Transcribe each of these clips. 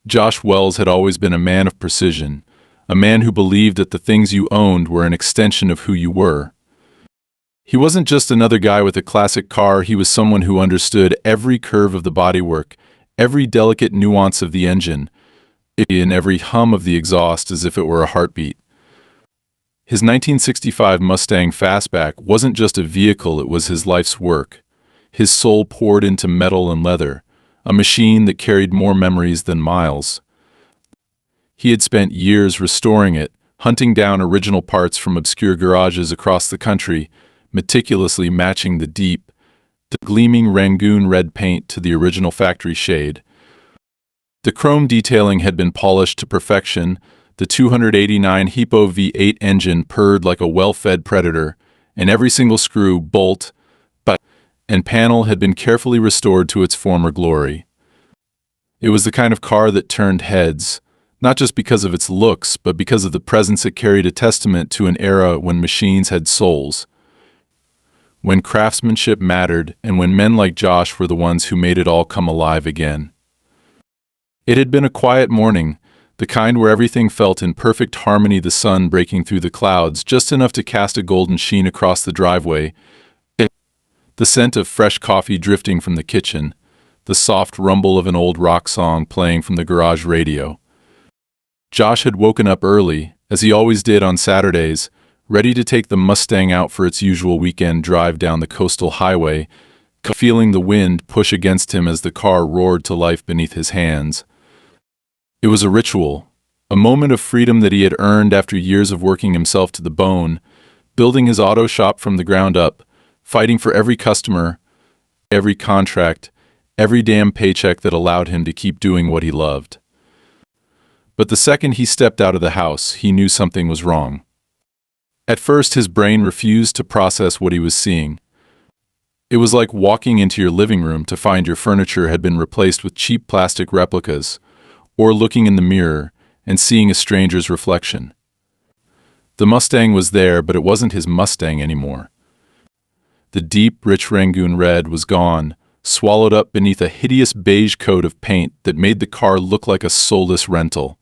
Josh Wells had always been a man of precision, a man who believed that the things you owned were an extension of who you were. He wasn't just another guy with a classic car, he was someone who understood every curve of the bodywork, every delicate nuance of the engine, and every hum of the exhaust as if it were a heartbeat. His 1965 Mustang Fastback wasn't just a vehicle, it was his life's work. His soul poured into metal and leather, a machine that carried more memories than miles. He had spent years restoring it, hunting down original parts from obscure garages across the country, meticulously matching the gleaming Rangoon red paint to the original factory shade. The chrome detailing had been polished to perfection, the 289 HOA V8 engine purred like a well-fed predator, and every single screw, bolt, and panel had been carefully restored to its former glory. It was the kind of car that turned heads, not just because of its looks, but because of the presence it carried, a testament to an era when machines had souls, when craftsmanship mattered, and when men like Josh were the ones who made it all come alive again. It had been a quiet morning, the kind where everything felt in perfect harmony, the sun breaking through the clouds, just enough to cast a golden sheen across the driveway, the scent of fresh coffee drifting from the kitchen, the soft rumble of an old rock song playing from the garage radio. Josh had woken up early, as he always did on Saturdays, ready to take the Mustang out for its usual weekend drive down the coastal highway, feeling the wind push against him as the car roared to life beneath his hands. It was a ritual, a moment of freedom that he had earned after years of working himself to the bone, building his auto shop from the ground up, fighting for every customer, every contract, every damn paycheck that allowed him to keep doing what he loved. But the second he stepped out of the house, he knew something was wrong. At first, his brain refused to process what he was seeing. It was like walking into your living room to find your furniture had been replaced with cheap plastic replicas, or looking in the mirror and seeing a stranger's reflection. The Mustang was there, but it wasn't his Mustang anymore. The deep, rich Rangoon red was gone, swallowed up beneath a hideous beige coat of paint that made the car look like a soulless rental.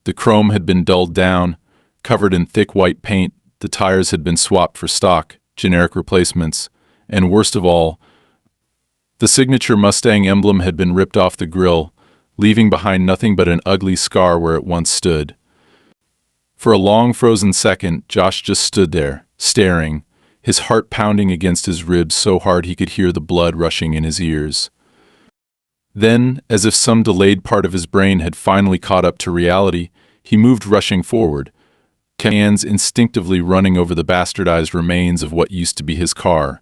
The chrome had been dulled down, covered in thick white paint, the tires had been swapped for stock, generic replacements, and worst of all, the signature Mustang emblem had been ripped off the grille, leaving behind nothing but an ugly scar where it once stood. For a long frozen second, Josh just stood there, staring, his heart pounding against his ribs so hard he could hear the blood rushing in his ears. Then, as if some delayed part of his brain had finally caught up to reality, he moved rushing forward, hands instinctively running over the bastardized remains of what used to be his car.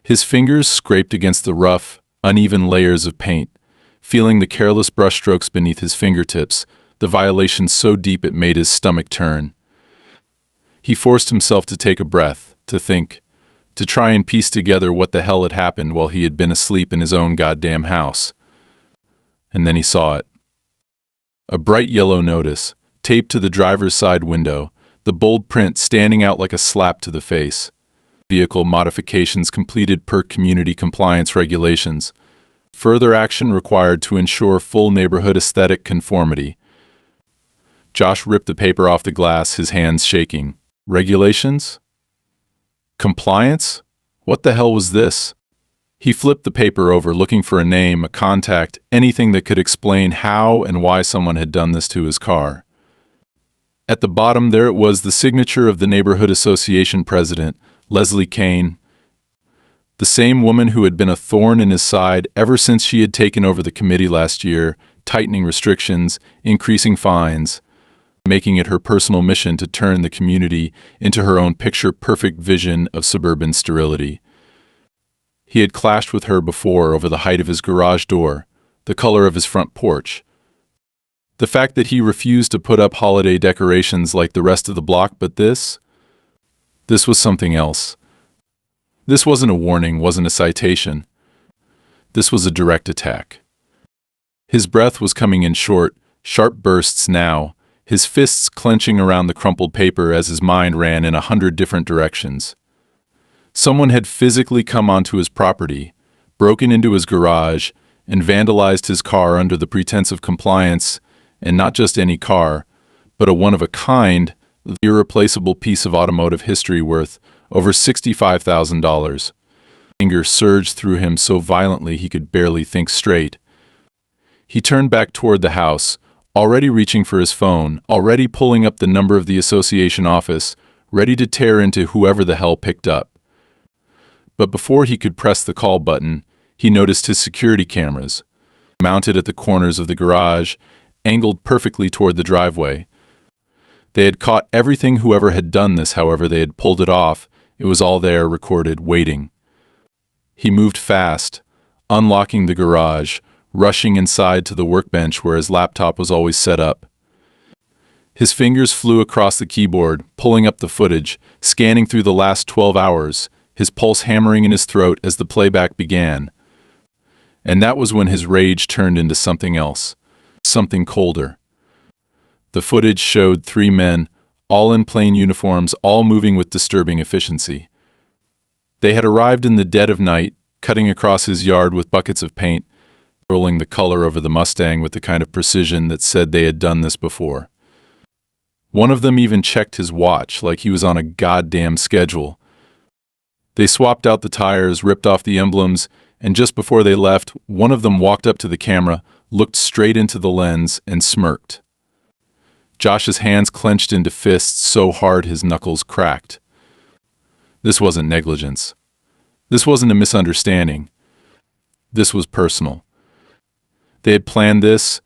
His fingers scraped against the rough, uneven layers of paint, feeling the careless brushstrokes beneath his fingertips, the violation so deep it made his stomach turn. He forced himself to take a breath, to think, to try and piece together what the hell had happened while he had been asleep in his own goddamn house. And then he saw it. A bright yellow notice, taped to the driver's side window, the bold print standing out like a slap to the face. Vehicle modifications completed per community compliance regulations. Further action required to ensure full neighborhood aesthetic conformity. Josh ripped the paper off the glass, his hands shaking. Regulations? Compliance? What the hell was this? He flipped the paper over, looking for a name, a contact, anything that could explain how and why someone had done this to his car. At the bottom, there it was, the signature of the neighborhood association president, Leslie Kane, the same woman who had been a thorn in his side ever since she had taken over the committee last year, tightening restrictions, increasing fines, making it her personal mission to turn the community into her own picture-perfect vision of suburban sterility. He had clashed with her before over the height of his garage door, the color of his front porch, the fact that he refused to put up holiday decorations like the rest of the block, but this was something else. This wasn't a warning, wasn't a citation. This was a direct attack. His breath was coming in short, sharp bursts now, his fists clenching around the crumpled paper as his mind ran in 100 different directions. Someone had physically come onto his property, broken into his garage, and vandalized his car under the pretense of compliance, and not just any car, but a one-of-a-kind, irreplaceable piece of automotive history worth over $65,000. Anger surged through him so violently he could barely think straight. He turned back toward the house, already reaching for his phone, already pulling up the number of the association office, ready to tear into whoever the hell picked up. But before he could press the call button, he noticed his security cameras, mounted at the corners of the garage, angled perfectly toward the driveway. They had caught everything. Whoever had done this, however they had pulled it off, it was all there, recorded, waiting. He moved fast, unlocking the garage, rushing inside to the workbench where his laptop was always set up. His fingers flew across the keyboard, pulling up the footage, scanning through the last 12 hours, his pulse hammering in his throat as the playback began. And that was when his rage turned into something else, something colder. The footage showed 3 men, all in plain uniforms, all moving with disturbing efficiency. They had arrived in the dead of night, cutting across his yard with buckets of paint, rolling the color over the Mustang with the kind of precision that said they had done this before. One of them even checked his watch like he was on a goddamn schedule. They swapped out the tires, ripped off the emblems, and just before they left, one of them walked up to the camera, looked straight into the lens, and smirked. Josh's hands clenched into fists so hard his knuckles cracked. This wasn't negligence. This wasn't a misunderstanding. This was personal. They had planned this,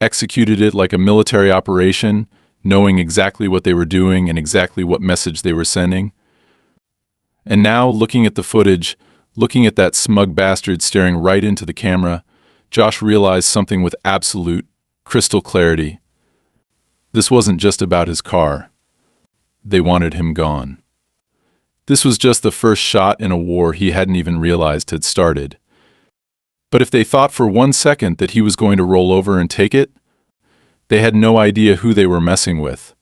executed it like a military operation, knowing exactly what they were doing and exactly what message they were sending. And now, looking at the footage, looking at that smug bastard staring right into the camera, Josh realized something with absolute, crystal clarity. This wasn't just about his car. They wanted him gone. This was just the first shot in a war he hadn't even realized had started. But if they thought for 1 second that he was going to roll over and take it, they had no idea who they were messing with.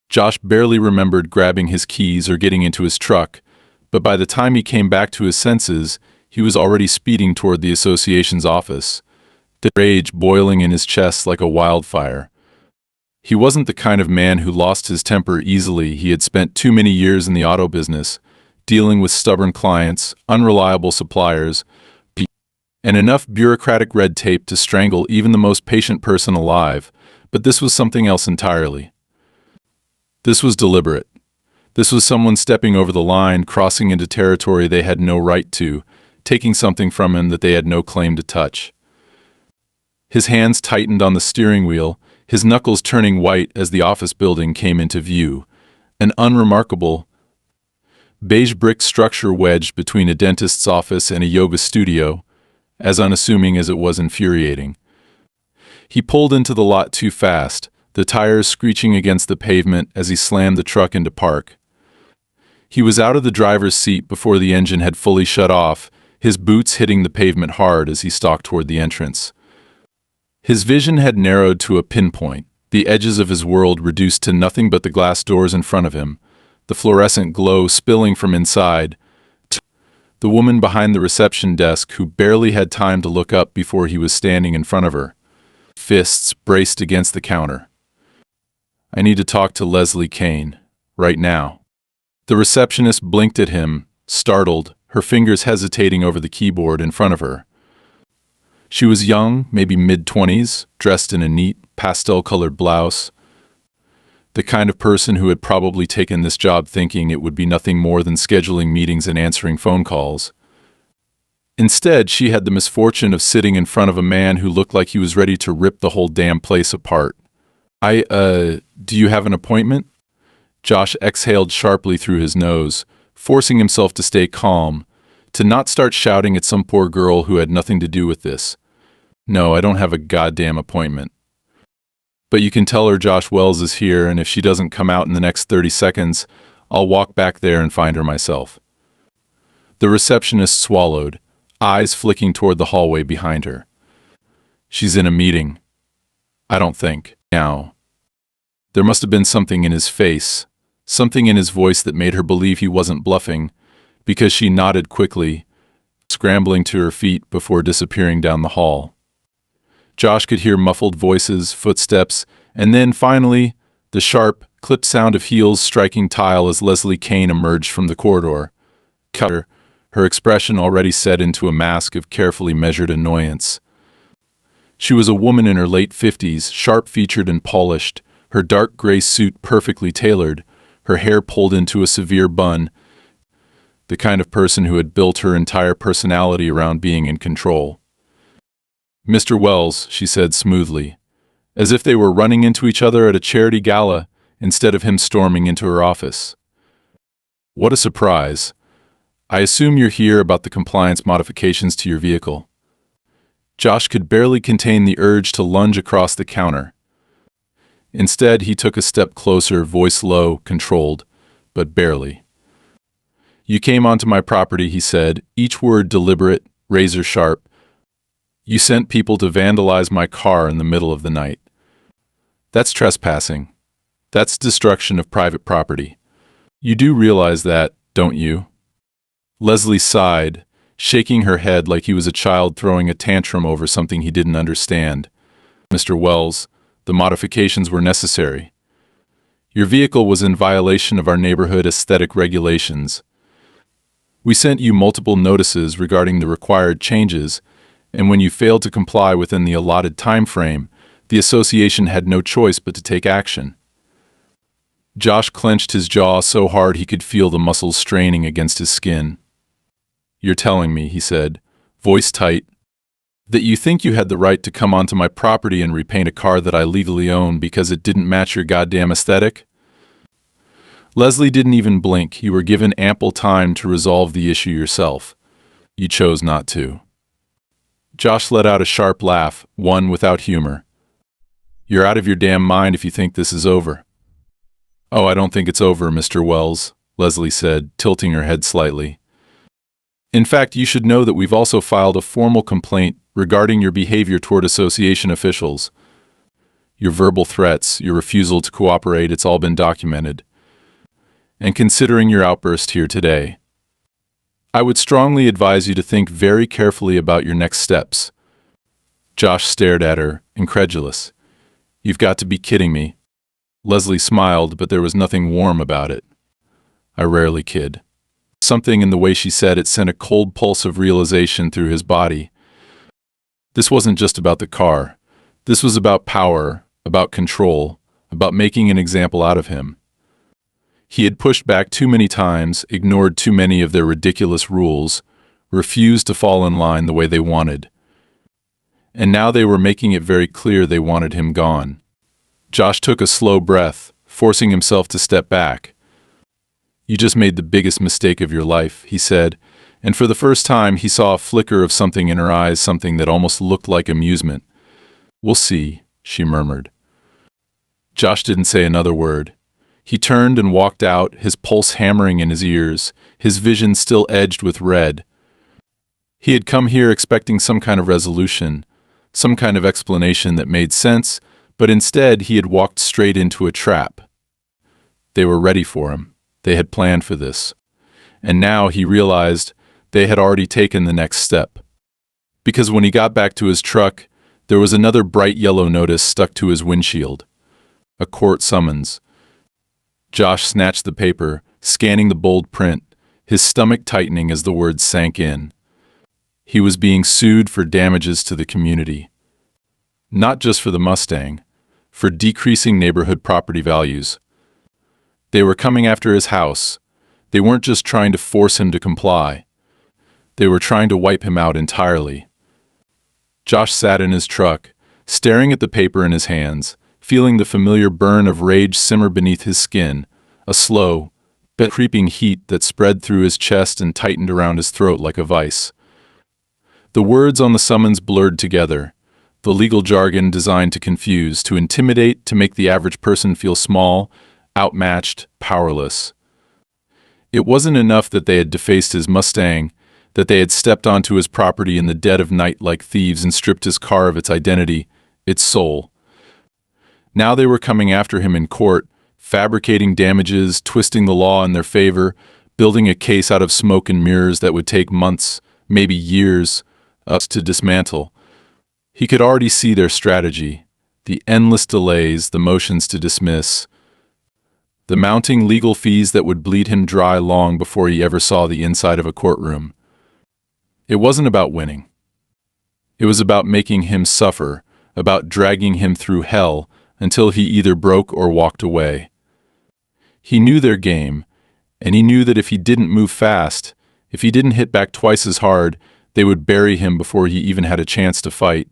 Josh barely remembered grabbing his keys or getting into his truck, but by the time he came back to his senses, he was already speeding toward the association's office, the rage boiling in his chest like a wildfire. He wasn't the kind of man who lost his temper easily. He had spent too many years in the auto business, dealing with stubborn clients, unreliable suppliers, and enough bureaucratic red tape to strangle even the most patient person alive, but this was something else entirely. This was deliberate. This was someone stepping over the line, crossing into territory they had no right to, taking something from him that they had no claim to touch. His hands tightened on the steering wheel, his knuckles turning white as the office building came into view, an unremarkable, beige brick structure wedged between a dentist's office and a yoga studio, as unassuming as it was infuriating. He pulled into the lot too fast, the tires screeching against the pavement as he slammed the truck into park. He was out of the driver's seat before the engine had fully shut off, his boots hitting the pavement hard as he stalked toward the entrance. His vision had narrowed to a pinpoint, the edges of his world reduced to nothing but the glass doors in front of him, the fluorescent glow spilling from inside, the woman behind the reception desk who barely had time to look up before he was standing in front of her, fists braced against the counter. "I need to talk to Leslie Kane, right now." The receptionist blinked at him, startled, her fingers hesitating over the keyboard in front of her. She was young, maybe mid-20s, dressed in a neat, pastel-colored blouse. The kind of person who had probably taken this job thinking it would be nothing more than scheduling meetings and answering phone calls. Instead, she had the misfortune of sitting in front of a man who looked like he was ready to rip the whole damn place apart. Do you have an appointment?" Josh exhaled sharply through his nose, forcing himself to stay calm, to not start shouting at some poor girl who had nothing to do with this. "No, I don't have a goddamn appointment. But you can tell her Josh Wells is here, and if she doesn't come out in the next 30 seconds, I'll walk back there and find her myself." The receptionist swallowed, eyes flicking toward the hallway behind her. "She's in a meeting. I don't think. Now." There must have been something in his face, something in his voice that made her believe he wasn't bluffing, because she nodded quickly. scrambling to her feet before disappearing down the hall. Josh could hear muffled voices, footsteps, and then, finally, the sharp, clipped sound of heels striking tile as Leslie Kane emerged from the corridor. Her expression already set into a mask of carefully measured annoyance. She was a woman in her late 50s, sharp-featured and polished, her dark gray suit perfectly tailored, her hair pulled into a severe bun, the kind of person who had built her entire personality around being in control. "Mr. Wells," she said smoothly, as if they were running into each other at a charity gala instead of him storming into her office. "What a surprise. I assume you're here about the compliance modifications to your vehicle." Josh could barely contain the urge to lunge across the counter. Instead, he took a step closer, voice low, controlled, but barely. "You came onto my property," he said, each word deliberate, razor sharp. "You sent people to vandalize my car in the middle of the night. That's trespassing. That's destruction of private property. You do realize that, don't you?" Leslie sighed, shaking her head like he was a child throwing a tantrum over something he didn't understand. "Mr. Wells, the modifications were necessary. Your vehicle was in violation of our neighborhood aesthetic regulations. We sent you multiple notices regarding the required changes, and when you failed to comply within the allotted time frame, the association had no choice but to take action." Josh clenched his jaw so hard he could feel the muscles straining against his skin. "You're telling me," he said, voice tight, "that you think you had the right to come onto my property and repaint a car that I legally own because it didn't match your goddamn aesthetic?" Leslie didn't even blink. "You were given ample time to resolve the issue yourself. You chose not to." Josh let out a sharp laugh, one without humor. "You're out of your damn mind if you think this is over." "Oh, I don't think it's over, Mr. Wells," Leslie said, tilting her head slightly. "In fact, you should know that we've also filed a formal complaint regarding your behavior toward association officials. Your verbal threats, your refusal to cooperate, it's all been documented. And considering your outburst here today, I would strongly advise you to think very carefully about your next steps." Josh stared at her, incredulous. "You've got to be kidding me." Leslie smiled, but there was nothing warm about it. "I rarely kid." Something in the way she said it sent a cold pulse of realization through his body. This wasn't just about the car. This was about power, about control, about making an example out of him. He had pushed back too many times, ignored too many of their ridiculous rules, refused to fall in line the way they wanted. And now they were making it very clear they wanted him gone. Josh took a slow breath, forcing himself to step back. "You just made the biggest mistake of your life," he said, and for the first time he saw a flicker of something in her eyes, something that almost looked like amusement. "We'll see," she murmured. Josh didn't say another word. He turned and walked out, his pulse hammering in his ears, his vision still edged with red. He had come here expecting some kind of resolution, some kind of explanation that made sense, but instead he had walked straight into a trap. They were ready for him. They had planned for this. And now he realized they had already taken the next step. Because when he got back to his truck, there was another bright yellow notice stuck to his windshield. A court summons. Josh snatched the paper, scanning the bold print, his stomach tightening as the words sank in. He was being sued for damages to the community. Not just for the Mustang, for decreasing neighborhood property values. They were coming after his house. They weren't just trying to force him to comply. They were trying to wipe him out entirely. Josh sat in his truck, staring at the paper in his hands, feeling the familiar burn of rage simmer beneath his skin, a slow, but creeping heat that spread through his chest and tightened around his throat like a vice. The words on the summons blurred together, the legal jargon designed to confuse, to intimidate, to make the average person feel small, outmatched, powerless. It wasn't enough that they had defaced his Mustang, that they had stepped onto his property in the dead of night like thieves and stripped his car of its identity, its soul. Now they were coming after him in court, fabricating damages, twisting the law in their favor, building a case out of smoke and mirrors that would take months, maybe years, to dismantle. He could already see their strategy, the endless delays, the motions to dismiss, the mounting legal fees that would bleed him dry long before he ever saw the inside of a courtroom. It wasn't about winning. It was about making him suffer, about dragging him through hell until he either broke or walked away. He knew their game, and he knew that if he didn't move fast, if he didn't hit back twice as hard, they would bury him before he even had a chance to fight.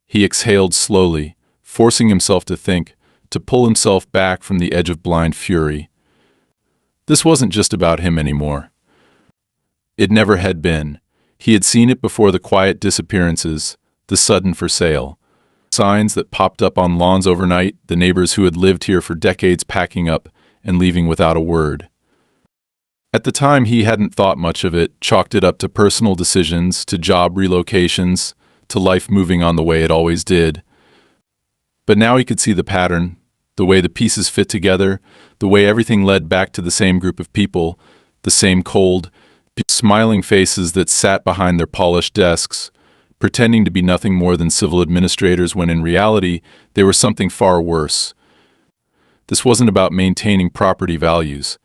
He exhaled slowly, forcing himself to think, to pull himself back from the edge of blind fury. This wasn't just about him anymore. It never had been. He had seen it before: the quiet disappearances, the sudden for sale, signs that popped up on lawns overnight, the neighbors who had lived here for decades packing up and leaving without a word. At the time, he hadn't thought much of it, chalked it up to personal decisions, to job relocations, to life moving on the way it always did. But now he could see the pattern, the way the pieces fit together, the way everything led back to the same group of people, the same cold, smiling faces that sat behind their polished desks, pretending to be nothing more than civil administrators when in reality they were something far worse. This wasn't about maintaining property values.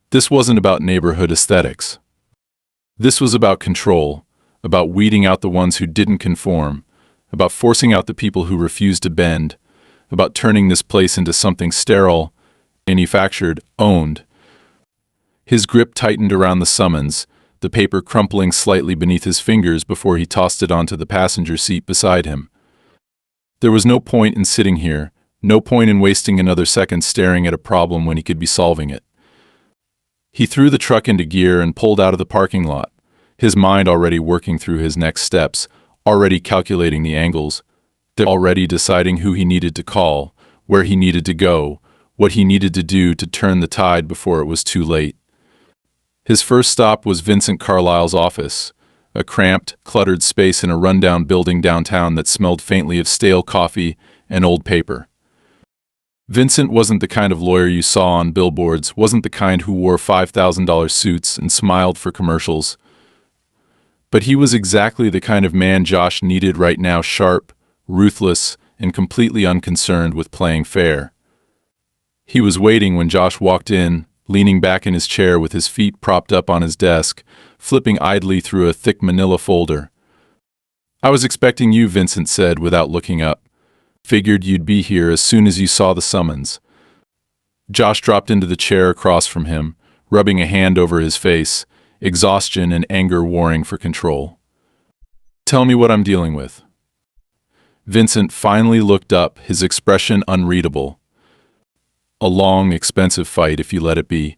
This wasn't about neighborhood aesthetics. This was about control, about weeding out the ones who didn't conform, about forcing out the people who refused to bend, about turning this place into something sterile, manufactured, owned. His grip tightened around the summons, the paper crumpling slightly beneath his fingers before he tossed it onto the passenger seat beside him. There was no point in sitting here, no point in wasting another second staring at a problem when he could be solving it. He threw the truck into gear and pulled out of the parking lot, his mind already working through his next steps, already calculating the angles, already deciding who he needed to call, where he needed to go, what he needed to do to turn the tide before it was too late. His first stop was Vincent Carlisle's office, a cramped, cluttered space in a rundown building downtown that smelled faintly of stale coffee and old paper. Vincent wasn't the kind of lawyer you saw on billboards, wasn't the kind who wore $5,000 suits and smiled for commercials. But he was exactly the kind of man Josh needed right now: sharp, ruthless, and completely unconcerned with playing fair. He was waiting when Josh walked in, leaning back in his chair with his feet propped up on his desk, flipping idly through a thick manila folder. "I was expecting you," Vincent said without looking up. "Figured you'd be here as soon as you saw the summons." Josh dropped into the chair across from him, rubbing a hand over his face, exhaustion and anger warring for control. "Tell me what I'm dealing with." Vincent finally looked up, his expression unreadable. "A long, expensive fight if you let it be.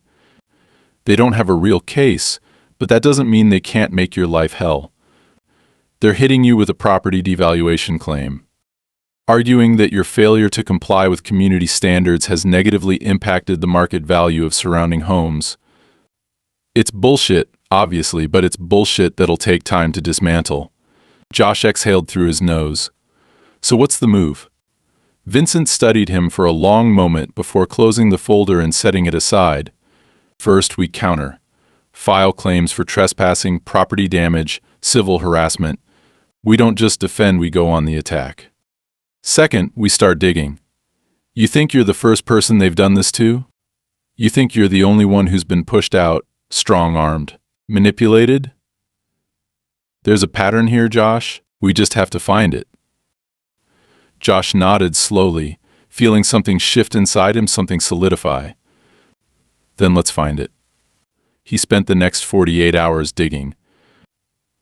They don't have a real case, but that doesn't mean they can't make your life hell. They're hitting you with a property devaluation claim, arguing that your failure to comply with community standards has negatively impacted the market value of surrounding homes. It's bullshit, obviously, but it's bullshit that'll take time to dismantle." Josh exhaled through his nose. "So what's the move?" Vincent studied him for a long moment before closing the folder and setting it aside. "First, we counter. File claims for trespassing, property damage, civil harassment. We don't just defend, we go on the attack. Second, we start digging. You think you're the first person they've done this to? You think you're the only one who's been pushed out, strong-armed, manipulated? There's a pattern here, Josh. We just have to find it." Josh nodded slowly, feeling something shift inside him, something solidify. "Then let's find it." He spent the next 48 hours digging.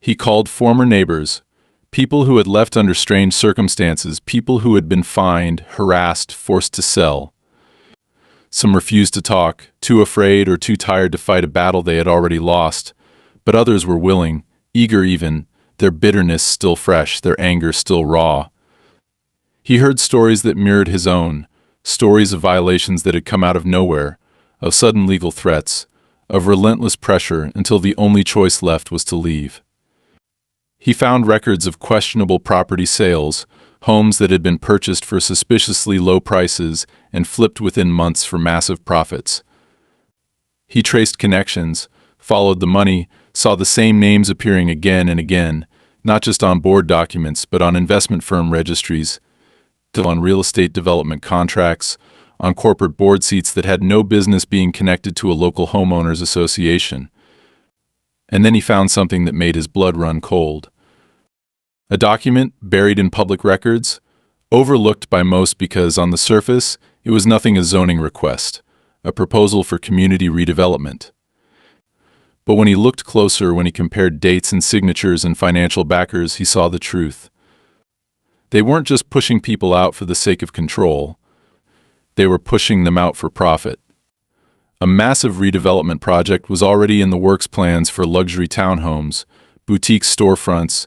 He called former neighbors, people who had left under strange circumstances, people who had been fined, harassed, forced to sell. Some refused to talk, too afraid or too tired to fight a battle they had already lost, but others were willing, eager even, their bitterness still fresh, their anger still raw. He heard stories that mirrored his own, stories of violations that had come out of nowhere, of sudden legal threats, of relentless pressure until the only choice left was to leave. He found records of questionable property sales, homes that had been purchased for suspiciously low prices and flipped within months for massive profits. He traced connections, followed the money, saw the same names appearing again and again, not just on board documents, but on investment firm registries, on real estate development contracts, on corporate board seats that had no business being connected to a local homeowners association. And then he found something that made his blood run cold. A document buried in public records, overlooked by most because on the surface it was nothing a zoning request, a proposal for community redevelopment. But when he looked closer, when he compared dates and signatures and financial backers, he saw the truth. They weren't just pushing people out for the sake of control. They were pushing them out for profit. A massive redevelopment project was already in the works, plans for luxury townhomes, boutique storefronts,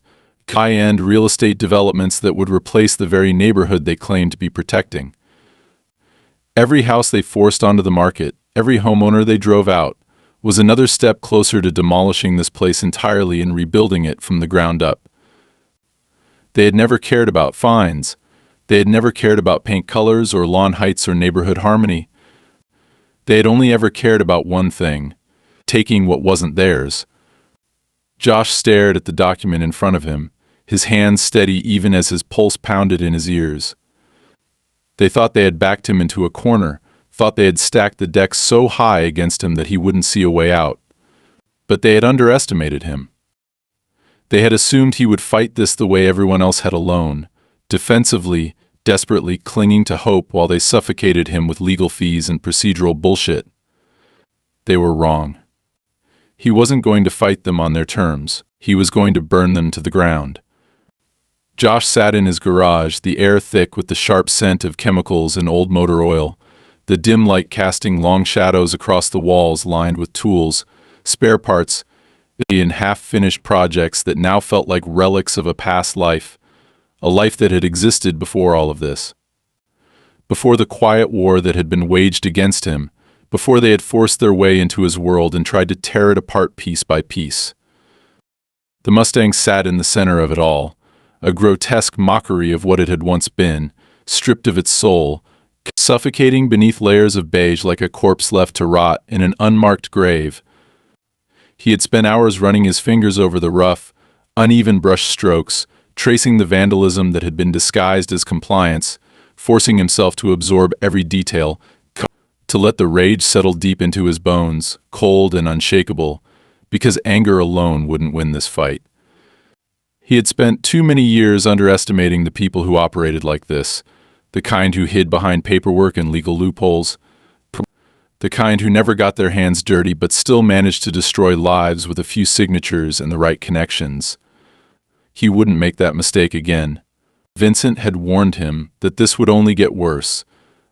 high-end real estate developments that would replace the very neighborhood they claimed to be protecting. Every house they forced onto the market, every homeowner they drove out, was another step closer to demolishing this place entirely and rebuilding it from the ground up. They had never cared about fines. They had never cared about paint colors or lawn heights or neighborhood harmony. They had only ever cared about one thing: taking what wasn't theirs. Josh stared at the document in front of him, his hands steady even as his pulse pounded in his ears. They thought they had backed him into a corner, thought they had stacked the deck so high against him that he wouldn't see a way out. But they had underestimated him. They had assumed he would fight this the way everyone else had, alone, defensively, desperately clinging to hope while they suffocated him with legal fees and procedural bullshit. They were wrong. He wasn't going to fight them on their terms. He was going to burn them to the ground. Josh sat in his garage, the air thick with the sharp scent of chemicals and old motor oil, the dim light casting long shadows across the walls lined with tools, spare parts, and half-finished projects that now felt like relics of a past life, a life that had existed before all of this. Before the quiet war that had been waged against him, before they had forced their way into his world and tried to tear it apart piece by piece. The Mustang sat in the center of it all, a grotesque mockery of what it had once been, stripped of its soul, suffocating beneath layers of beige like a corpse left to rot in an unmarked grave. He had spent hours running his fingers over the rough, uneven brush strokes, tracing the vandalism that had been disguised as compliance, forcing himself to absorb every detail, to let the rage settle deep into his bones, cold and unshakable, because anger alone wouldn't win this fight. He had spent too many years underestimating the people who operated like this, the kind who hid behind paperwork and legal loopholes, the kind who never got their hands dirty but still managed to destroy lives with a few signatures and the right connections. He wouldn't make that mistake again. Vincent had warned him that this would only get worse,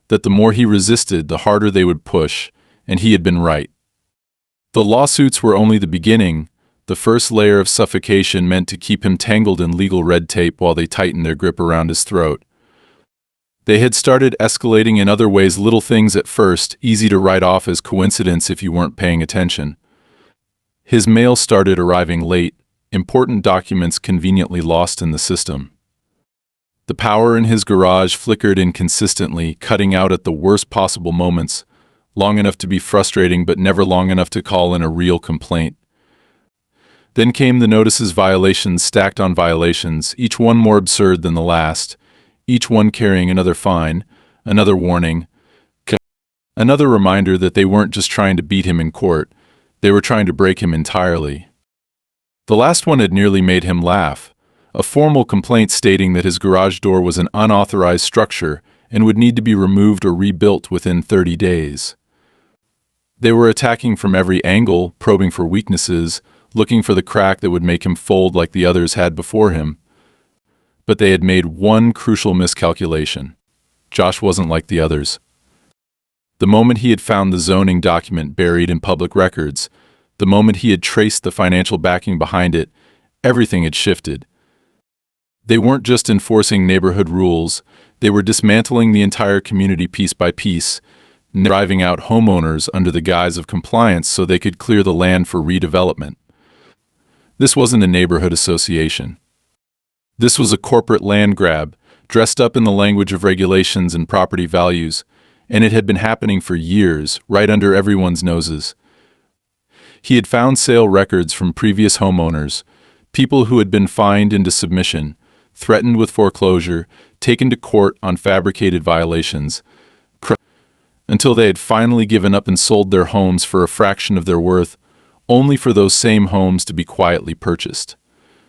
that the more he resisted, the harder they would push, and he had been right. The lawsuits were only the beginning, the first layer of suffocation meant to keep him tangled in legal red tape while they tightened their grip around his throat. They had started escalating in other ways, little things at first, easy to write off as coincidence if you weren't paying attention. His mail started arriving late, important documents conveniently lost in the system. The power in his garage flickered inconsistently, cutting out at the worst possible moments, long enough to be frustrating but never long enough to call in a real complaint. Then came the notices, violations stacked on violations, each one more absurd than the last, each one carrying another fine, another warning, another reminder that they weren't just trying to beat him in court, they were trying to break him entirely. The last one had nearly made him laugh, a formal complaint stating that his garage door was an unauthorized structure and would need to be removed or rebuilt within 30 days. They were attacking from every angle, probing for weaknesses, looking for the crack that would make him fold like the others had before him. But they had made one crucial miscalculation. Josh wasn't like the others. The moment he had found the zoning document buried in public records, the moment he had traced the financial backing behind it, everything had shifted. They weren't just enforcing neighborhood rules, they were dismantling the entire community piece by piece, driving out homeowners under the guise of compliance so they could clear the land for redevelopment. This wasn't a neighborhood association. This was a corporate land grab, dressed up in the language of regulations and property values, and it had been happening for years, right under everyone's noses. He had found sale records from previous homeowners, people who had been fined into submission, threatened with foreclosure, taken to court on fabricated violations, until they had finally given up and sold their homes for a fraction of their worth, only for those same homes to be quietly purchased,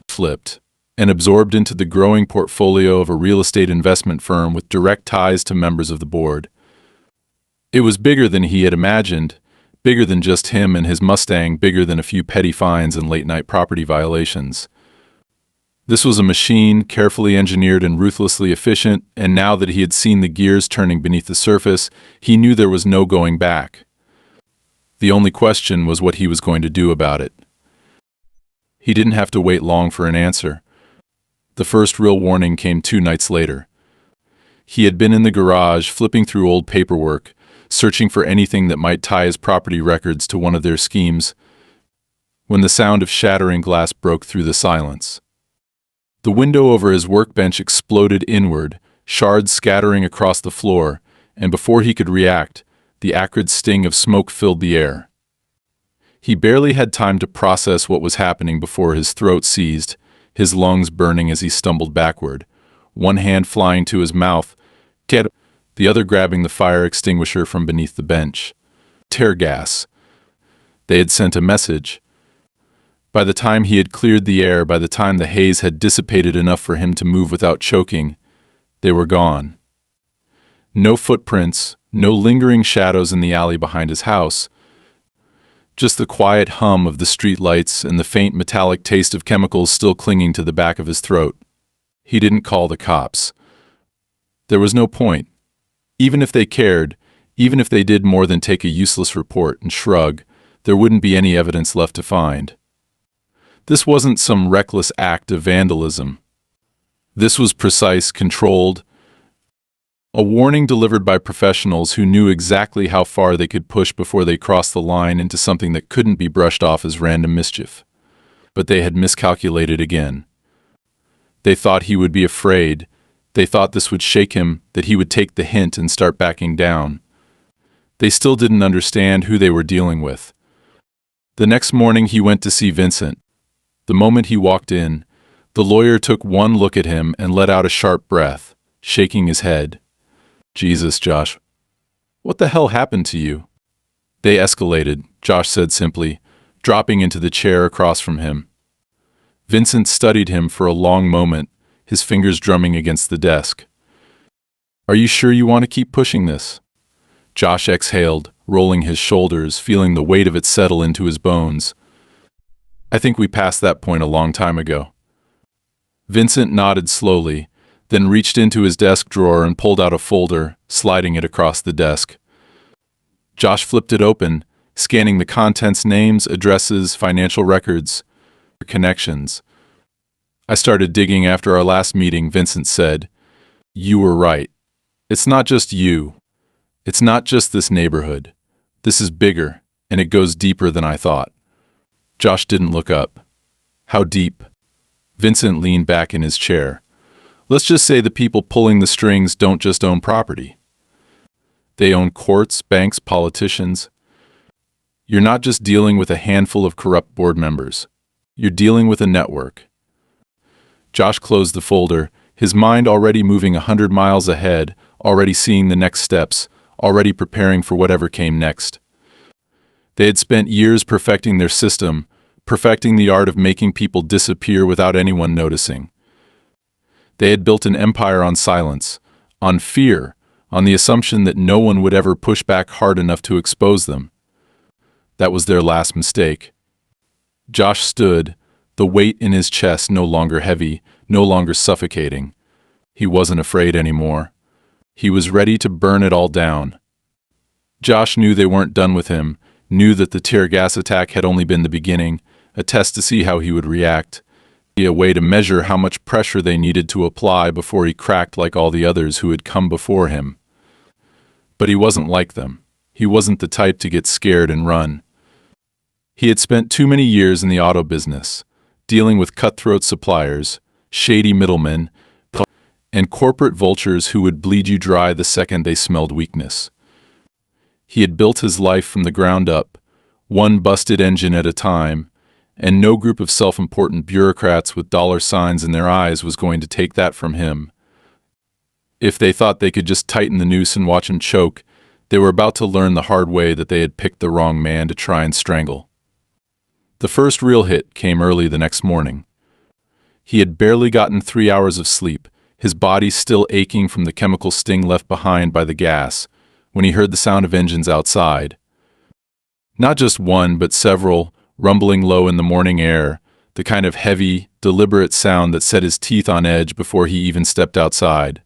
flipped, and absorbed into the growing portfolio of a real estate investment firm with direct ties to members of the board. It was bigger than he had imagined, bigger than just him and his Mustang, bigger than a few petty fines and late-night property violations. This was a machine, carefully engineered and ruthlessly efficient, and now that he had seen the gears turning beneath the surface, he knew there was no going back. The only question was what he was going to do about it. He didn't have to wait long for an answer. The first real warning came 2 nights later. He had been in the garage, flipping through old paperwork, searching for anything that might tie his property records to one of their schemes, when the sound of shattering glass broke through the silence. The window over his workbench exploded inward, shards scattering across the floor, and before he could react, the acrid sting of smoke filled the air. He barely had time to process what was happening before his throat seized, his lungs burning as he stumbled backward, one hand flying to his mouth, the other grabbing the fire extinguisher from beneath the bench. Tear gas. They had sent a message. By the time he had cleared the air, by the time the haze had dissipated enough for him to move without choking, they were gone. No footprints, no lingering shadows in the alley behind his house, just the quiet hum of the street lights and the faint metallic taste of chemicals still clinging to the back of his throat. He didn't call the cops. There was no point. Even if they cared, even if they did more than take a useless report and shrug, there wouldn't be any evidence left to find. This wasn't some reckless act of vandalism. This was precise, controlled, a warning delivered by professionals who knew exactly how far they could push before they crossed the line into something that couldn't be brushed off as random mischief. But they had miscalculated again. They thought he would be afraid. They thought this would shake him, that he would take the hint and start backing down. They still didn't understand who they were dealing with. The next morning he went to see Vincent. The moment he walked in, the lawyer took one look at him and let out a sharp breath, shaking his head. "Jesus, Josh. What the hell happened to you?" "They escalated," Josh said simply, dropping into the chair across from him. Vincent studied him for a long moment, his fingers drumming against the desk. "Are you sure you want to keep pushing this?" Josh exhaled, rolling his shoulders, feeling the weight of it settle into his bones. "I think we passed that point a long time ago." Vincent nodded slowly, then reached into his desk drawer and pulled out a folder, sliding it across the desk. Josh flipped it open, scanning the contents: names, addresses, financial records, connections. "I started digging after our last meeting," Vincent said. "You were right. It's not just you. It's not just this neighborhood. This is bigger, and it goes deeper than I thought." Josh didn't look up. "How deep?" Vincent leaned back in his chair. "Let's just say the people pulling the strings don't just own property. They own courts, banks, politicians. You're not just dealing with a handful of corrupt board members. You're dealing with a network." Josh closed the folder, his mind already moving 100 miles ahead, already seeing the next steps, already preparing for whatever came next. They had spent years perfecting their system, perfecting the art of making people disappear without anyone noticing. They had built an empire on silence, on fear, on the assumption that no one would ever push back hard enough to expose them. That was their last mistake. Josh stood, the weight in his chest no longer heavy, no longer suffocating. He wasn't afraid anymore. He was ready to burn it all down. Josh knew they weren't done with him, knew that the tear gas attack had only been the beginning, a test to see how he would react, a way to measure how much pressure they needed to apply before he cracked like all the others who had come before him. But he wasn't like them. He wasn't the type to get scared and run. He had spent too many years in the auto business, dealing with cutthroat suppliers, shady middlemen, and corporate vultures who would bleed you dry the second they smelled weakness. He had built his life from the ground up, one busted engine at a time, and no group of self-important bureaucrats with dollar signs in their eyes was going to take that from him. If they thought they could just tighten the noose and watch him choke, they were about to learn the hard way that they had picked the wrong man to try and strangle. The first real hit came early the next morning. He had barely gotten 3 hours of sleep, his body still aching from the chemical sting left behind by the gas, when he heard the sound of engines outside. Not just one, but several, rumbling low in the morning air, the kind of heavy, deliberate sound that set his teeth on edge before he even stepped outside.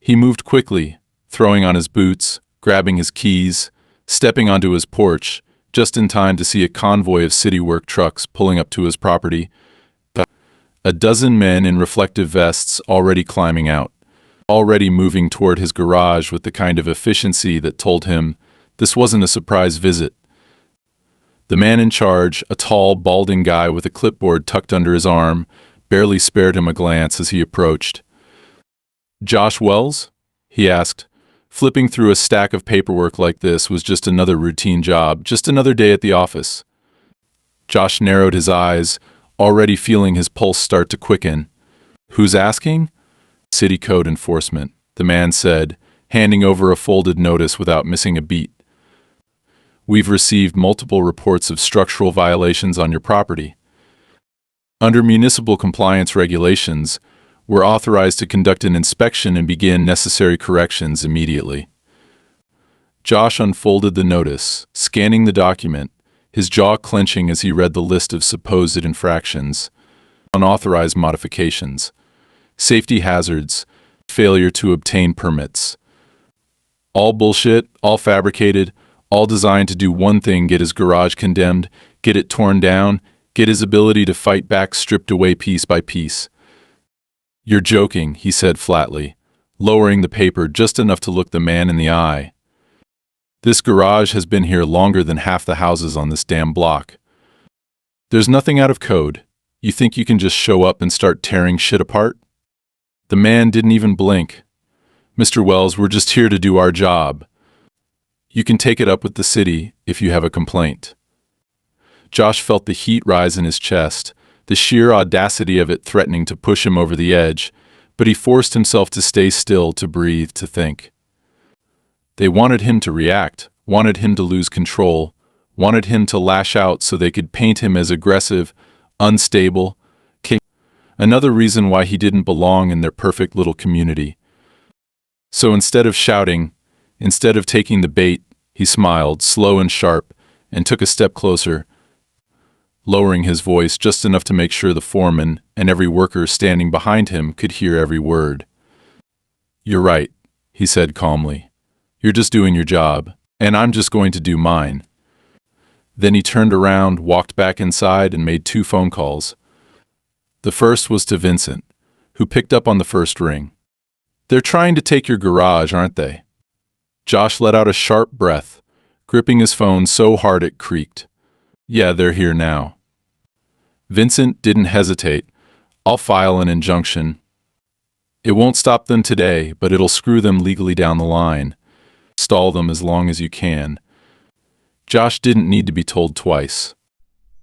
He moved quickly, throwing on his boots, grabbing his keys, stepping onto his porch, just in time to see a convoy of city work trucks pulling up to his property. A dozen men in reflective vests already climbing out, already moving toward his garage with the kind of efficiency that told him this wasn't a surprise visit. The man in charge, a tall, balding guy with a clipboard tucked under his arm, barely spared him a glance as he approached. "Josh Wells?" he asked. Flipping through a stack of paperwork like this was just another routine job, just another day at the office. Josh narrowed his eyes, already feeling his pulse start to quicken. "Who's asking?" "City Code Enforcement," the man said, handing over a folded notice without missing a beat. "We've received multiple reports of structural violations on your property. Under municipal compliance regulations, we're authorized to conduct an inspection and begin necessary corrections immediately." Josh unfolded the notice, scanning the document, his jaw clenching as he read the list of supposed infractions: unauthorized modifications, safety hazards, failure to obtain permits. All bullshit, all fabricated, all designed to do one thing: get his garage condemned, get it torn down, get his ability to fight back stripped away piece by piece. "You're joking," he said flatly, lowering the paper just enough to look the man in the eye. "This garage has been here longer than half the houses on this damn block. There's nothing out of code. You think you can just show up and start tearing shit apart?" The man didn't even blink. "Mr. Wells, we're just here to do our job. You can take it up with the city if you have a complaint." Josh felt the heat rise in his chest, the sheer audacity of it threatening to push him over the edge, but he forced himself to stay still, to breathe, to think. They wanted him to react, wanted him to lose control, wanted him to lash out so they could paint him as aggressive, unstable. Another reason why he didn't belong in their perfect little community. So instead of shouting, instead of taking the bait, he smiled, slow and sharp, and took a step closer, lowering his voice just enough to make sure the foreman and every worker standing behind him could hear every word. "You're right," he said calmly. "You're just doing your job, and I'm just going to do mine." Then he turned around, walked back inside, and made 2 phone calls. The first was to Vincent, who picked up on the first ring. "They're trying to take your garage, aren't they?" Josh let out a sharp breath, gripping his phone so hard it creaked. "Yeah, they're here now." Vincent didn't hesitate. "I'll file an injunction. It won't stop them today, but it'll screw them legally down the line. Stall them as long as you can." Josh didn't need to be told twice.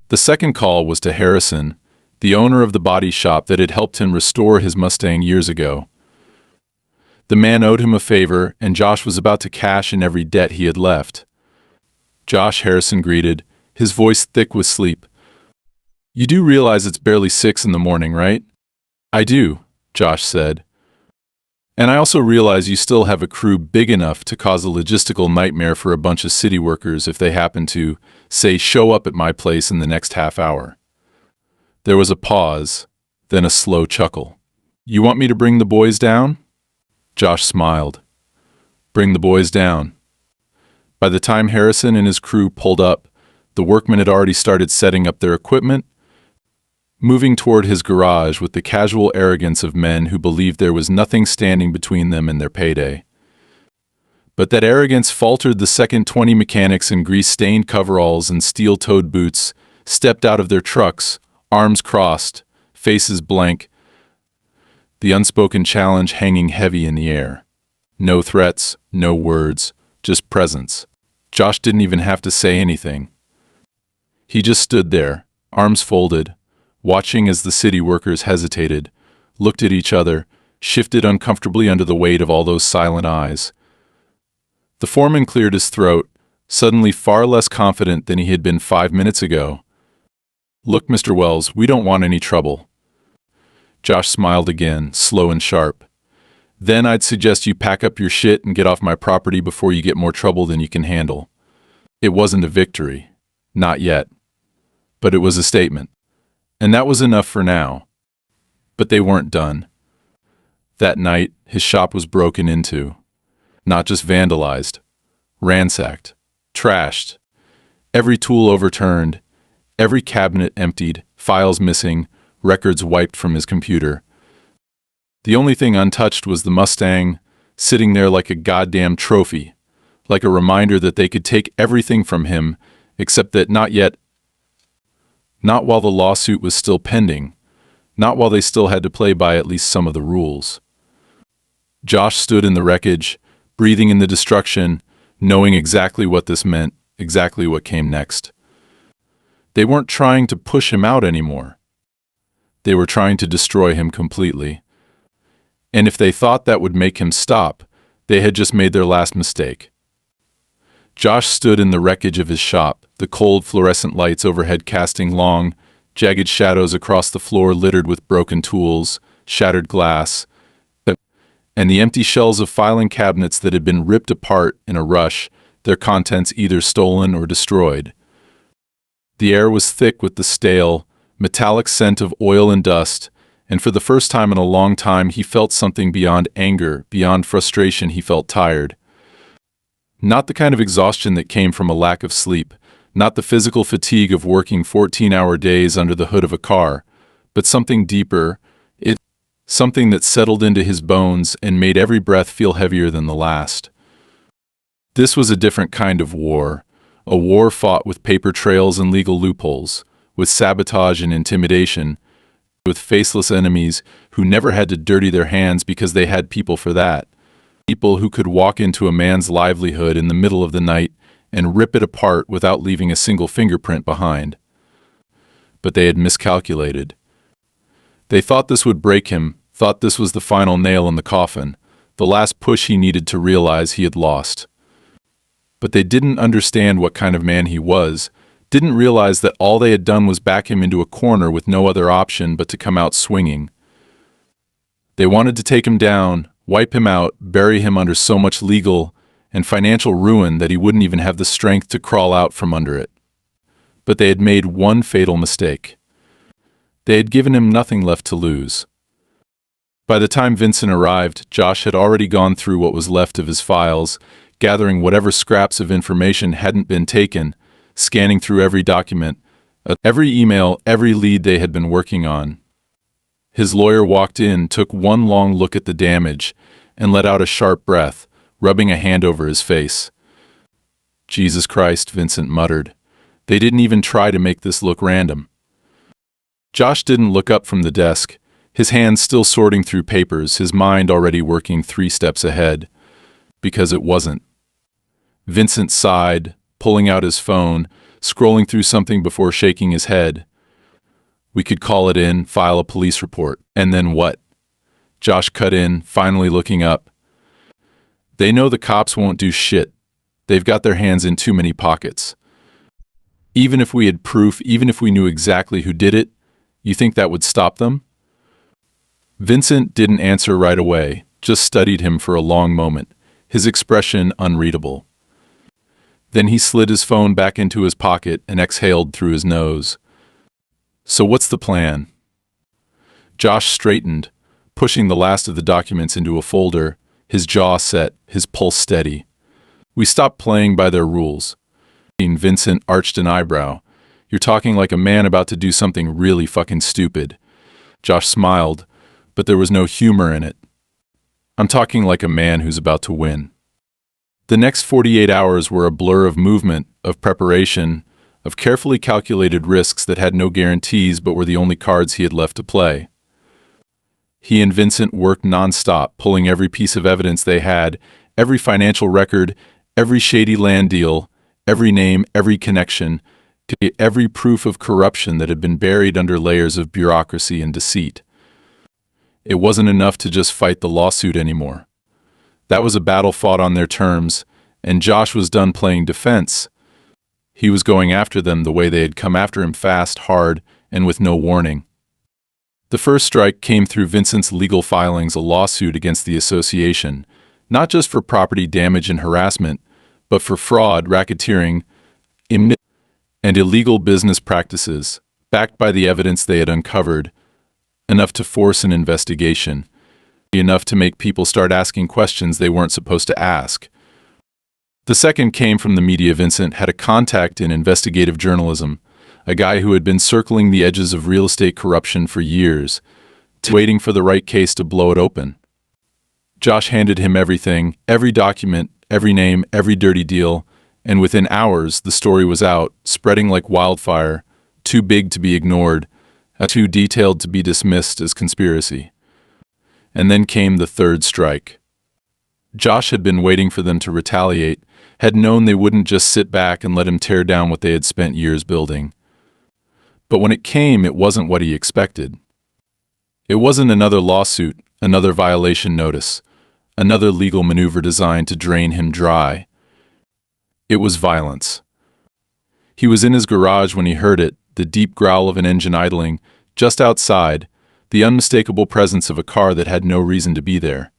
The second call was to Harrison, the owner of the body shop that had helped him restore his Mustang years ago. The man owed him a favor, and Josh was about to cash in every debt he had left. "Josh," Harrison greeted, his voice thick with sleep. "You do realize it's barely 6 in the morning, right?" "I do," Josh said. "And I also realize you still have a crew big enough to cause a logistical nightmare for a bunch of city workers if they happen to, say, show up at my place in the next half hour." There was a pause, then a slow chuckle. "You want me to bring the boys down?" Josh smiled. "Bring the boys down." By the time Harrison and his crew pulled up, the workmen had already started setting up their equipment, moving toward his garage with the casual arrogance of men who believed there was nothing standing between them and their payday. But that arrogance faltered the second 20 mechanics in grease-stained coveralls and steel-toed boots stepped out of their trucks, arms crossed, faces blank, the unspoken challenge hanging heavy in the air. No threats, no words, just presence. Josh didn't even have to say anything. He just stood there, arms folded, watching as the city workers hesitated, looked at each other, shifted uncomfortably under the weight of all those silent eyes. The foreman cleared his throat, suddenly far less confident than he had been 5 minutes ago. "Look, Mr. Wells, we don't want any trouble." Josh smiled again, slow and sharp. "Then I'd suggest you pack up your shit and get off my property before you get more trouble than you can handle." It wasn't a victory. Not yet. But it was a statement. And that was enough for now. But they weren't done. That night, his shop was broken into. Not just vandalized. Ransacked. Trashed. Every tool overturned. Every cabinet emptied. Files missing. Records wiped from his computer. The only thing untouched was the Mustang, sitting there like a goddamn trophy. Like a reminder that they could take everything from him, except that not yet. Not while the lawsuit was still pending. Not while they still had to play by at least some of the rules. Josh stood in the wreckage, breathing in the destruction, knowing exactly what this meant, exactly what came next. They weren't trying to push him out anymore. They were trying to destroy him completely. And if they thought that would make him stop, they had just made their last mistake. Josh stood in the wreckage of his shop, the cold fluorescent lights overhead casting long, jagged shadows across the floor littered with broken tools, shattered glass, and the empty shells of filing cabinets that had been ripped apart in a rush, their contents either stolen or destroyed. The air was thick with the stale, metallic scent of oil and dust, and for the first time in a long time he felt something beyond anger, beyond frustration. He felt tired. Not the kind of exhaustion that came from a lack of sleep, not the physical fatigue of working 14-hour days under the hood of a car, but something deeper, something that settled into his bones and made every breath feel heavier than the last. This was a different kind of war, a war fought with paper trails and legal loopholes, with sabotage and intimidation, with faceless enemies who never had to dirty their hands because they had people for that. People who could walk into a man's livelihood in the middle of the night and rip it apart without leaving a single fingerprint behind. But they had miscalculated. They thought this would break him, thought this was the final nail in the coffin, the last push he needed to realize he had lost. But they didn't understand what kind of man he was, didn't realize that all they had done was back him into a corner with no other option but to come out swinging. They wanted to take him down, wipe him out, bury him under so much legal and financial ruin that he wouldn't even have the strength to crawl out from under it. But they had made one fatal mistake. They had given him nothing left to lose. By the time Vincent arrived, Josh had already gone through what was left of his files, gathering whatever scraps of information hadn't been taken, scanning through every document, every email, every lead they had been working on. His lawyer walked in, took one long look at the damage, and let out a sharp breath, rubbing a hand over his face. "Jesus Christ," Vincent muttered. "They didn't even try to make this look random." Josh didn't look up from the desk, his hands still sorting through papers, his mind already working 3 steps ahead. Because it wasn't. Vincent sighed, pulling out his phone, scrolling through something before shaking his head. "We could call it in, file a police report, and then what?" Josh cut in, finally looking up. "They know the cops won't do shit. They've got their hands in too many pockets. Even if we had proof, even if we knew exactly who did it, you think that would stop them?" Vincent didn't answer right away, just studied him for a long moment, his expression unreadable. Then he slid his phone back into his pocket and exhaled through his nose. "So what's the plan?" Josh straightened, pushing the last of the documents into a folder, his jaw set, his pulse steady. "We stopped playing by their rules." Vincent arched an eyebrow. "You're talking like a man about to do something really fucking stupid." Josh smiled, but there was no humor in it. "I'm talking like a man who's about to win." The next 48 hours were a blur of movement, of preparation, of carefully calculated risks that had no guarantees but were the only cards he had left to play. He and Vincent worked nonstop, pulling every piece of evidence they had, every financial record, every shady land deal, every name, every connection, Every proof of corruption that had been buried under layers of bureaucracy and deceit. It wasn't enough to just fight the lawsuit anymore. That was a battle fought on their terms, and Josh was done playing defense. He was going after them the way they had come after him, fast, hard, and with no warning. The first strike came through Vincent's legal filings, a lawsuit against the association, not just for property damage and harassment, but for fraud, racketeering, and illegal business practices, backed by the evidence they had uncovered, enough to force an investigation, enough to make people start asking questions they weren't supposed to ask. The second came from the media. Vincent had a contact in investigative journalism, a guy who had been circling the edges of real estate corruption for years, waiting for the right case to blow it open. Josh handed him everything, every document, every name, every dirty deal, and within hours the story was out, spreading like wildfire, too big to be ignored, too detailed to be dismissed as conspiracy. And then came the third strike. Josh had been waiting for them to retaliate, had known they wouldn't just sit back and let him tear down what they had spent years building. But when it came, it wasn't what he expected. It wasn't another lawsuit, another violation notice, another legal maneuver designed to drain him dry. It was violence. He was in his garage when he heard it, the deep growl of an engine idling, just outside, the unmistakable presence of a car that had no reason to be there.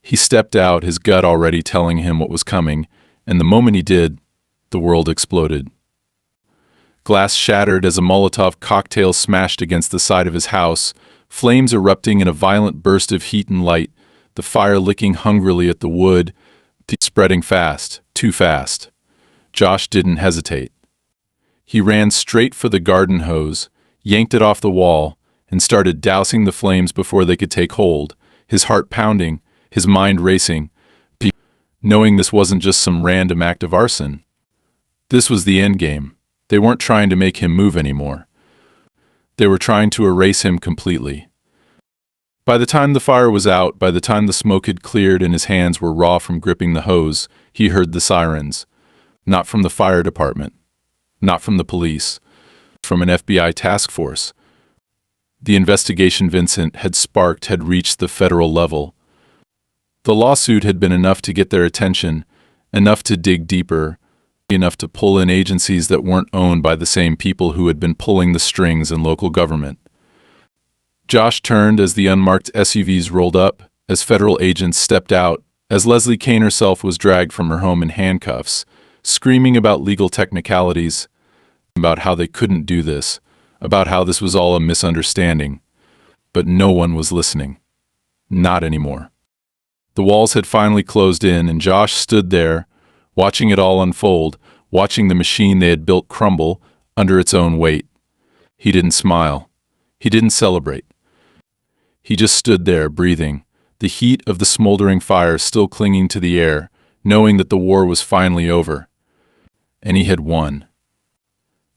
He stepped out, his gut already telling him what was coming, and the moment he did, the world exploded. Glass shattered as a Molotov cocktail smashed against the side of his house, flames erupting in a violent burst of heat and light, the fire licking hungrily at the wood, spreading fast, too fast. Josh didn't hesitate. He ran straight for the garden hose, yanked it off the wall, and started dousing the flames before they could take hold, his heart pounding, his mind racing, knowing this wasn't just some random act of arson. This was the end game. They weren't trying to make him move anymore. They were trying to erase him completely. By the time the fire was out, by the time the smoke had cleared and his hands were raw from gripping the hose, he heard the sirens. Not from the fire department. Not from the police. From an FBI task force. The investigation Vincent had sparked had reached the federal level. The lawsuit had been enough to get their attention, enough to dig deeper, enough to pull in agencies that weren't owned by the same people who had been pulling the strings in local government. Josh turned as the unmarked SUVs rolled up, as federal agents stepped out, as Leslie Kane herself was dragged from her home in handcuffs, screaming about legal technicalities, about how they couldn't do this, about how this was all a misunderstanding. But no one was listening. Not anymore. The walls had finally closed in, and Josh stood there, watching it all unfold, watching the machine they had built crumble under its own weight. He didn't smile. He didn't celebrate. He just stood there, breathing, the heat of the smoldering fire still clinging to the air, knowing that the war was finally over. And he had won.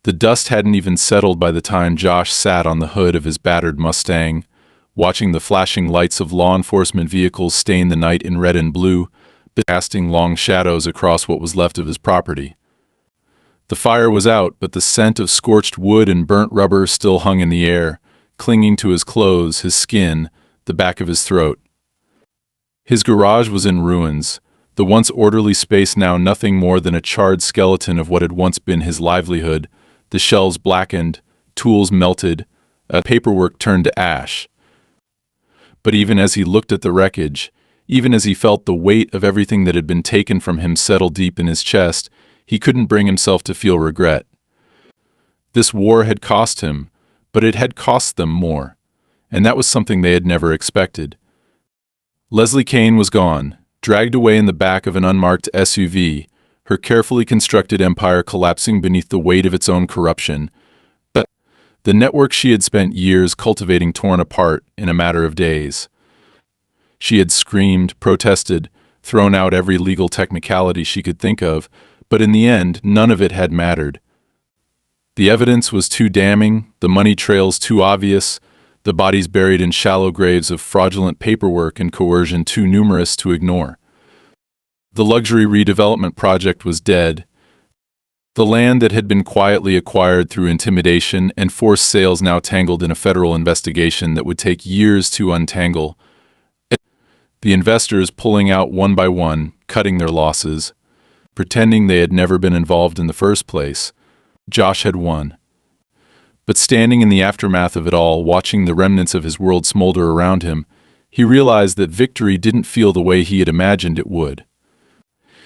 The dust hadn't even settled by the time Josh sat on the hood of his battered Mustang, watching the flashing lights of law enforcement vehicles stain the night in red and blue, casting long shadows across what was left of his property. The fire was out, but the scent of scorched wood and burnt rubber still hung in the air, clinging to his clothes, his skin, the back of his throat. His garage was in ruins, the once orderly space now nothing more than a charred skeleton of what had once been his livelihood, the shelves blackened, tools melted, paperwork turned to ash. But even as he looked at the wreckage, even as he felt the weight of everything that had been taken from him settle deep in his chest, he couldn't bring himself to feel regret. This war had cost him, but it had cost them more, and that was something they had never expected. Leslie Kane was gone, dragged away in the back of an unmarked SUV, her carefully constructed empire collapsing beneath the weight of its own corruption. But the network she had spent years cultivating torn apart in a matter of days. She had screamed, protested, thrown out every legal technicality she could think of, but in the end, none of it had mattered. The evidence was too damning, the money trails too obvious, the bodies buried in shallow graves of fraudulent paperwork and coercion too numerous to ignore. The luxury redevelopment project was dead. The land that had been quietly acquired through intimidation and forced sales now tangled in a federal investigation that would take years to untangle. The investors pulling out one by one, cutting their losses, pretending they had never been involved in the first place. Josh had won. But standing in the aftermath of it all, watching the remnants of his world smolder around him, he realized that victory didn't feel the way he had imagined it would.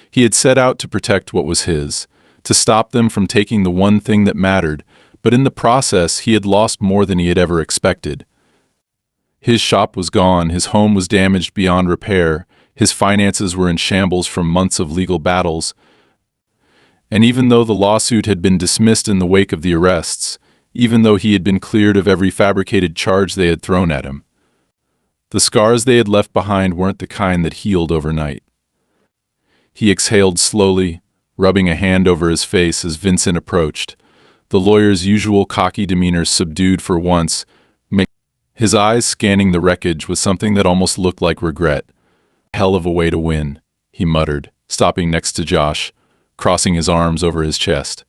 He had set out to protect what was his, to stop them from taking the one thing that mattered, but in the process he had lost more than he had ever expected. His shop was gone, his home was damaged beyond repair, his finances were in shambles from months of legal battles, and even though the lawsuit had been dismissed in the wake of the arrests, even though he had been cleared of every fabricated charge they had thrown at him, the scars they had left behind weren't the kind that healed overnight. He exhaled slowly, rubbing a hand over his face as Vincent approached, the lawyer's usual cocky demeanor subdued for once, his eyes scanning the wreckage with something that almost looked like regret. "Hell of a way to win," he muttered, stopping next to Josh, crossing his arms over his chest.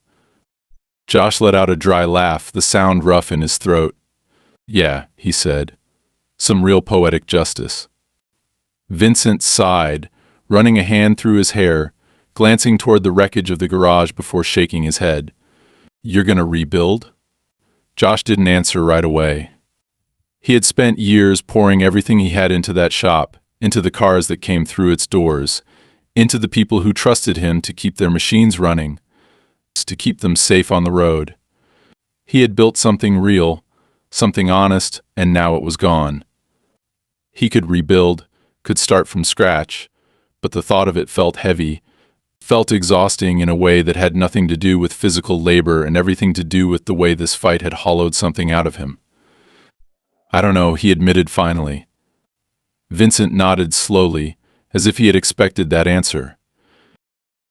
Josh let out a dry laugh, the sound rough in his throat. "Yeah," he said, "some real poetic justice." Vincent sighed, running a hand through his hair, glancing toward the wreckage of the garage before shaking his head. "You're gonna rebuild?" Josh didn't answer right away. He had spent years pouring everything he had into that shop, into the cars that came through its doors, into the people who trusted him to keep their machines running, to keep them safe on the road. He had built something real, something honest, and now it was gone. He could rebuild, could start from scratch, but the thought of it felt heavy, felt exhausting in a way that had nothing to do with physical labor and everything to do with the way this fight had hollowed something out of him. "I don't know," he admitted finally. Vincent nodded slowly, as if he had expected that answer.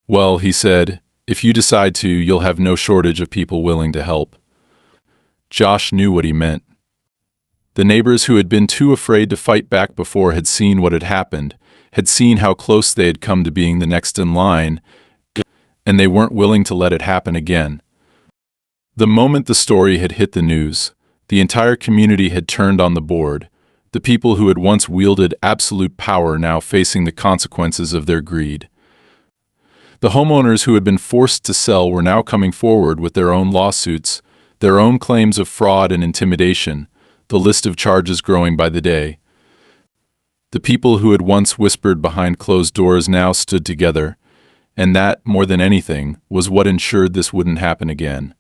"Well," he said, "if you decide to, you'll have no shortage of people willing to help." Josh knew what he meant. The neighbors who had been too afraid to fight back before had seen what had happened, had seen how close they had come to being the next in line, and they weren't willing to let it happen again. The moment the story had hit the news, the entire community had turned on the board, the people who had once wielded absolute power now facing the consequences of their greed. The homeowners who had been forced to sell were now coming forward with their own lawsuits, their own claims of fraud and intimidation, the list of charges growing by the day. The people who had once whispered behind closed doors now stood together, and that, more than anything, was what ensured this wouldn't happen again.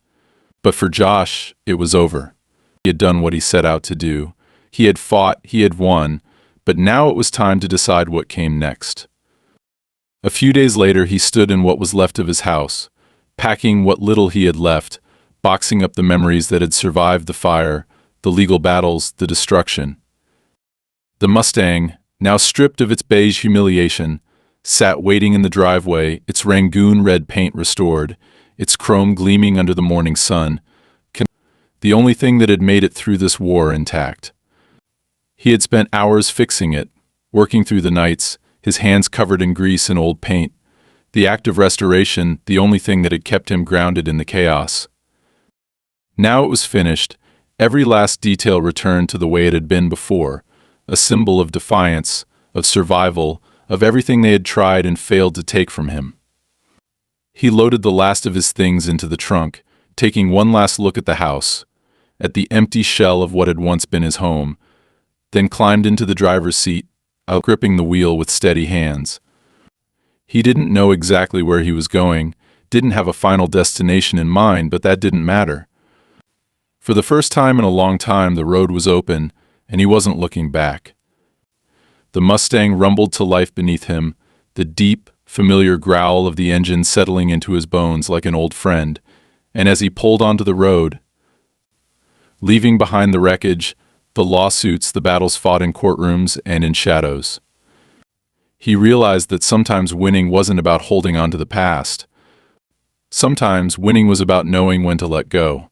But for Josh, it was over. He had done what he set out to do. He had fought, he had won, but now it was time to decide what came next. A few days later, he stood in what was left of his house, packing what little he had left, boxing up the memories that had survived the fire, the legal battles, the destruction. The Mustang, now stripped of its beige humiliation, sat waiting in the driveway, its Rangoon red paint restored, its chrome gleaming under the morning sun, the only thing that had made it through this war intact. He had spent hours fixing it, working through the nights, his hands covered in grease and old paint, the act of restoration the only thing that had kept him grounded in the chaos. Now it was finished, every last detail returned to the way it had been before, a symbol of defiance, of survival, of everything they had tried and failed to take from him. He loaded the last of his things into the trunk, taking one last look at the house, at the empty shell of what had once been his home, then climbed into the driver's seat, gripping the wheel with steady hands. He didn't know exactly where he was going, didn't have a final destination in mind, but that didn't matter. For the first time in a long time, the road was open, and he wasn't looking back. The Mustang rumbled to life beneath him, the deep, familiar growl of the engine settling into his bones like an old friend, and as he pulled onto the road, leaving behind the wreckage, the lawsuits, the battles fought in courtrooms and in shadows, he realized that sometimes winning wasn't about holding on to the past. Sometimes winning was about knowing when to let go.